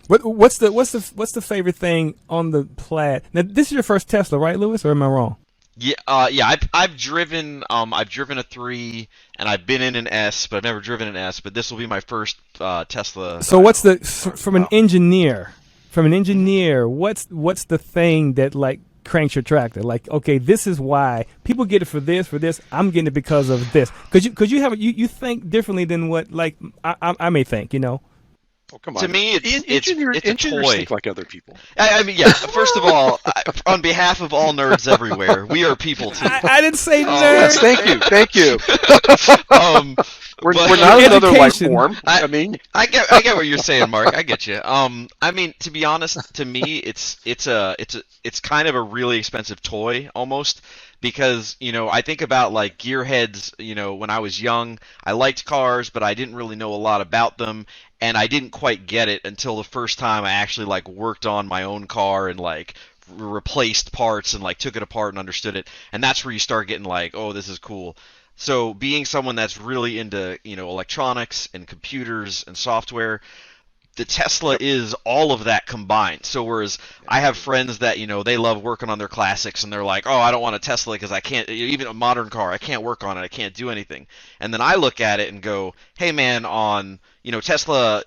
What's the favorite thing on the Plaid? Now, this is your first Tesla, right, Lewis, or am I wrong? Yeah, yeah. I've driven a 3, and I've been in an S, but I've never driven an S. But this will be my first Tesla So what's car. from an engineer? From an engineer, what's the thing that like cranks your tractor? Like, okay, this is why people get it for this, for this. I'm getting it because of this. Cause you have you think differently than what like I may think. You know. Oh, come on. To me, it's a engineers toy. think like other people. I mean, yeah. First of all, on behalf of all nerds everywhere, we are people too. I didn't say nerd. Yes, thank you. Um, We're but- not another life Education. form. I mean, I get what you're saying, Mark. I get you. I mean, to be honest, to me, it's kind of a really expensive toy almost because I think about like gearheads. When I was young, I liked cars, but I didn't really know a lot about them, and I didn't quite get it until the first time I actually like worked on my own car and like replaced parts and like took it apart and understood it, and that's where you start getting like, oh, this is cool. So being someone that's really into, electronics and computers and software, the Tesla is all of that combined. So whereas I have friends that, they love working on their classics and they're like, oh, I don't want a Tesla because I can't, even a modern car, I can't work on it, I can't do anything. And then I look at it and go, hey man, on, Tesla,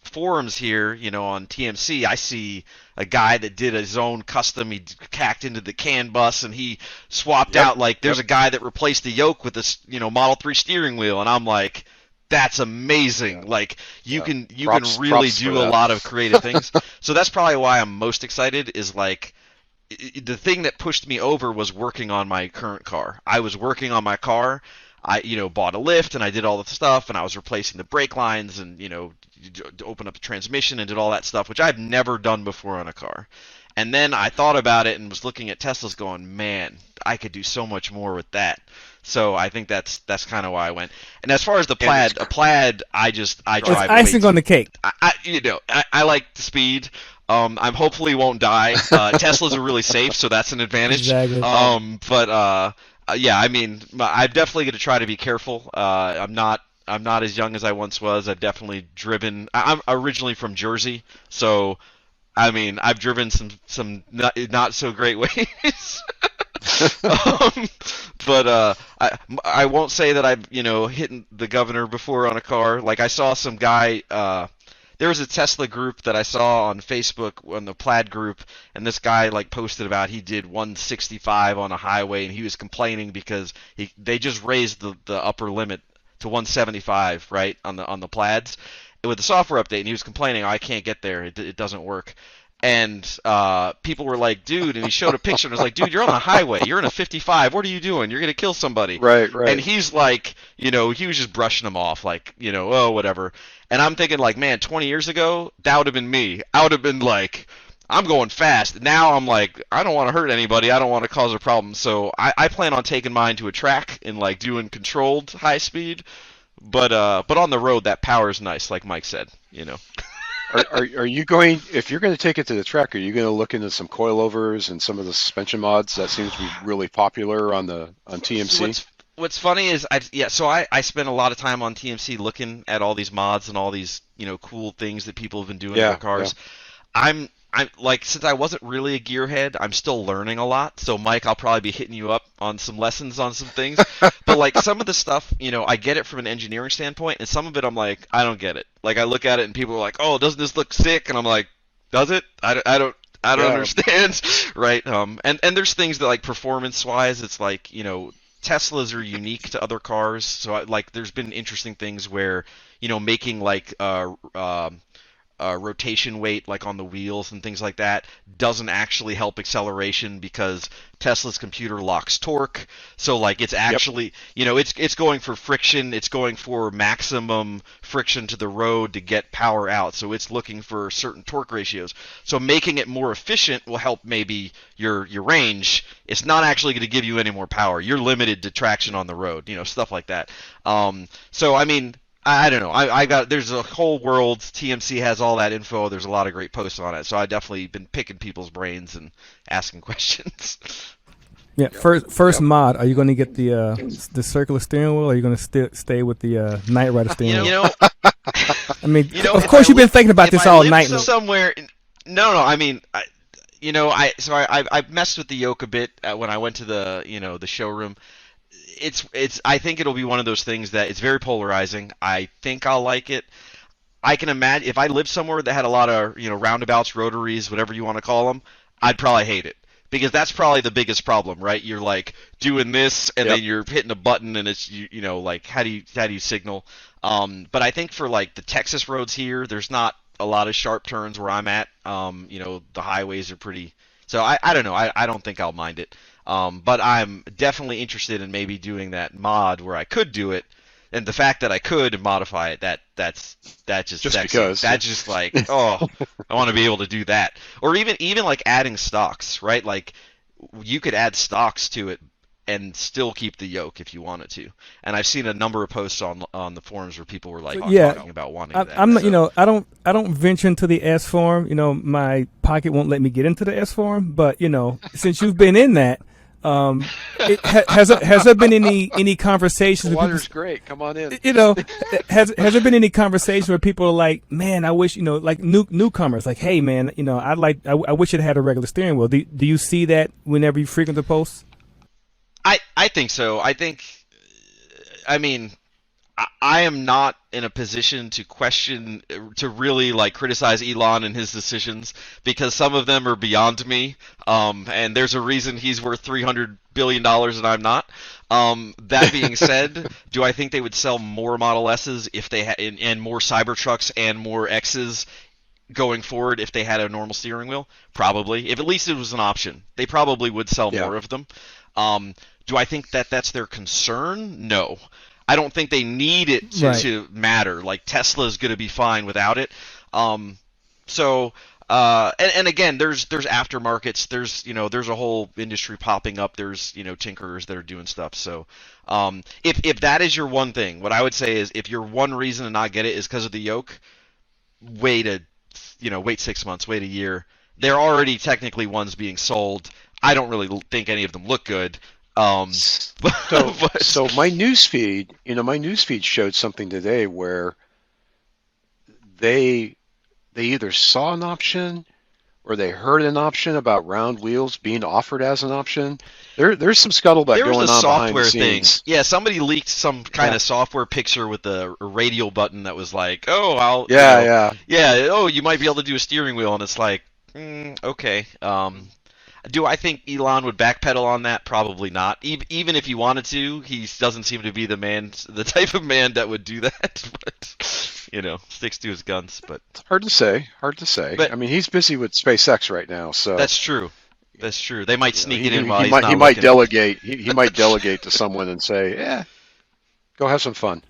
forums here, on TMC, I see a guy that did his own custom. He hacked into the CAN bus and he swapped out like there's a guy that replaced the yoke with this, Model 3 steering wheel, and I'm like, that's amazing. Like you can really do a lot of creative things. So that's probably why I'm most excited is like the thing that pushed me over was working on my current car. I was working on my car. I bought a lift and I did all the stuff and I was replacing the brake lines and open up the transmission and did all that stuff, which I've never done before on a car. And then I thought about it and was looking at Teslas going, man, I could do so much more with that. So I think that's kind of why I went. And as far as the Plaid, I drive It's icing on the cake. I like the speed. I'm hopefully won't die. Teslas are really safe, so that's an advantage. Exactly. Yeah, I mean, I'm definitely going to try to be careful. I'm not as young as I once was. I've definitely driven. I'm originally from Jersey, so I mean, I've driven some not so great ways. But I won't say that I've hit the governor before on a car. Like I saw some guy. There was a Tesla group that I saw on Facebook on the Plaid group, and this guy like posted about he did 165 on a highway, and he was complaining because they just raised the upper limit to 175 right on the Plaids with the software update, and he was complaining, oh, I can't get there, it doesn't work. And people were like, dude, and he showed a picture and was like, dude, you're on the highway, you're in a 55, what are you doing? You're gonna kill somebody. Right. And he's like, he was just brushing them off, like, oh, whatever. And I'm thinking, like, man, 20 years ago, that would have been me. I would have been like, I'm going fast. Now I'm like, I don't want to hurt anybody. I don't want to cause a problem. So I plan on taking mine to a track and like doing controlled high speed. But on the road, that power is nice, like Mike said. Are you going? If you're going to take it to the track, are you going to look into some coilovers and some of the suspension mods that seems to be really popular on TMC? What's funny is I spent a lot of time on TMC looking at all these mods and all these cool things that people have been doing in their cars. Yeah. I'm like, since I wasn't really a gearhead, I'm still learning a lot. So Mike, I'll probably be hitting you up on some lessons on some things. But like some of the stuff, I get it from an engineering standpoint, and some of it I'm like, I don't get it. Like I look at it and people are like, oh, doesn't this look sick? And I'm like, does it? I don't understand, right? And there's things that like performance-wise, it's like Teslas are unique to other cars, so like there's been interesting things where making like rotation weight like on the wheels and things like that doesn't actually help acceleration because Tesla's computer locks torque. So like it's actually it's going for friction, it's going for maximum friction to the road to get power out. So it's looking for certain torque ratios. So making it more efficient will help maybe your range. It's not actually going to give you any more power. You're limited to traction on the road, stuff like that. So I mean, I don't know. There's a whole world. TMC has all that info. There's a lot of great posts on it. So I definitely been picking people's brains and asking questions. Yeah, first mod. Are you going to get the circular steering wheel, or are you going to stay with the Knight Rider steering wheel? You know, I mean, you know, of if course I you've been lived- thinking about if this I all lived night. somewhere. No, I mean, I messed with the yoke a bit when I went to the showroom. I think it'll be one of those things that it's very polarizing. I think I'll like it. I can imagine if I lived somewhere that had a lot of roundabouts, rotaries, whatever you want to call them, I'd probably hate it because that's probably the biggest problem, right? You're like doing this and then you're hitting a button and it's like how do you signal? But I think for like the Texas roads here, there's not a lot of sharp turns where I'm at. The highways are pretty. So I don't know. I don't think I'll mind it. But I'm definitely interested in maybe doing that mod where I could do it. And the fact that I could modify it, that's just sexy. Because. That's just like, oh, I want to be able to do that. Or even like adding stocks, right? Like you could add stocks to it and still keep the yoke if you wanted to. And I've seen a number of posts on the forums where people were like talking about wanting that. I'm I don't venture into the S form. My pocket won't let me get into the S form. But since you've been in that. Has there been any conversations? The water's great. Come on in. Has there been any conversation where people are like, man, I wish like newcomers, like, hey, man, I wish it had a regular steering wheel. Do you see that whenever you frequent the posts? I think so. I mean, I am not in a position to really like criticize Elon and his decisions because some of them are beyond me. And there's a reason he's worth $300 billion and I'm not. That being said, do I think they would sell more Model S's if they had and more Cybertrucks and more X's going forward if they had a normal steering wheel? Probably. If at least it was an option, they probably would sell more of them. Do I think that that's their concern? No. I don't think they need it to matter. Like Tesla's going to be fine without it. And again, there's aftermarkets. There's a whole industry popping up. There's tinkerers that are doing stuff. So if that is your one thing, what I would say is if your one reason to not get it is because of the yoke, wait 6 months, wait a year. There are already technically ones being sold. I don't really think any of them look good. So my newsfeed showed something today where they either saw an option or they heard an option about round wheels being offered as an option. There's some scuttlebutt going on behind the scenes. There was a software thing. Yeah, somebody leaked some kind of software picture with a radial button that was like, oh, you might be able to do a steering wheel, and it's like, okay. Do I think Elon would backpedal on that? Probably not. Even if he wanted to, he doesn't seem to be the type of man that would do that. But sticks to his guns. But it's hard to say. But, I mean, he's busy with SpaceX right now, so that's true. They might sneak it in while he might delegate. He might delegate to someone and say, "Yeah, go have some fun."